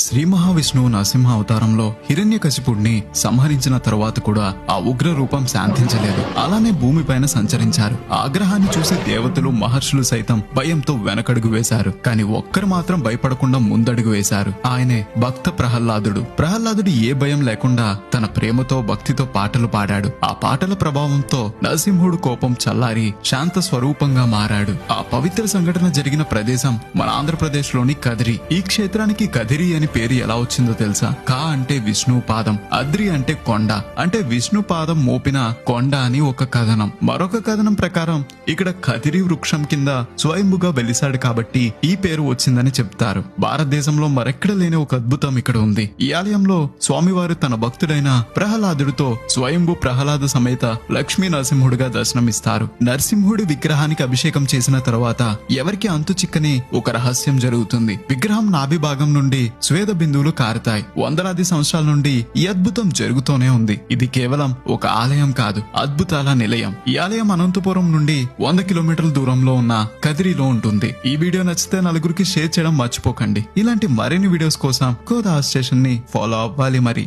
శ్రీ మహావిష్ణువు నరసింహ అవతారంలో హిరణ్యకశిపుడిని సంహరించిన తరువాత కూడా ఆ ఉగ్ర రూపం శాంతించలేదు. అలానే భూమిపైన సంచరించారు. ఆగ్రహాన్ని చూసి దేవతలు మహర్షులు సైతం భయంతో వెనకడుగు వేశారు. కాని ఒక్కరు మాత్రం భయపడకుండా ముందడుగు వేశారు. ఆయనే భక్త ప్రహ్లాదుడు. ప్రహ్లాదుడు ఏ భయం లేకుండా తన ప్రేమతో భక్తితో పాటలు పాడాడు. ఆ పాటల ప్రభావంతో నరసింహుడు కోపం చల్లారి శాంత స్వరూపంగా మారాడు. ఆ పవిత్ర సంఘటన జరిగిన ప్రదేశం మన ఆంధ్రప్రదేశ్ లోని కదిరి. ఈ క్షేత్రానికి కదిరి అని పేరు ఎలా వచ్చిందో తెలుసా? కా అంటే విష్ణు పాదం, అద్రి అంటే కొండ, అంటే విష్ణు పాదం మోపిన కొండ అని ఒక కథనం. మరొక కథనం ప్రకారం ఇక్కడ కదిరి వృక్షం కింద స్వయంభుగా వెలిసాడు కాబట్టి ఈ పేరు వచ్చిందని చెప్తారు. భారతదేశంలో మరెక్కడ లేని ఒక అద్భుతం ఇక్కడ ఉంది. ఈ ఆలయంలో స్వామివారు తన భక్తుడైన ప్రహ్లాదుడితో స్వయంభు ప్రహ్లాద సమేత లక్ష్మీ నరసింహుడిగా దర్శనమిస్తారు. నరసింహుడి విగ్రహానికి అభిషేకం చేసిన తర్వాత ఎవరికి అంతు చిక్కని ఒక రహస్యం జరుగుతుంది. విగ్రహం నాభి భాగం నుండి స్వేద బిందువులు కారుతాయి. వందలాది సంవత్సరాల నుండి ఈ అద్భుతం జరుగుతూనే ఉంది. ఇది కేవలం ఒక ఆలయం కాదు, అద్భుతాల నిలయం. ఈ ఆలయం అనంతపురం నుండి 100 కిలోమీటర్ల దూరంలో ఉన్న కదిరిలో ఉంటుంది. ఈ వీడియో నచ్చితే నలుగురికి షేర్ చేయడం మర్చిపోకండి. ఇలాంటి మరిన్ని వీడియోస్ కోసం గోదావరి స్టేషన్ ని ఫాలో అవ్వాలి మరి.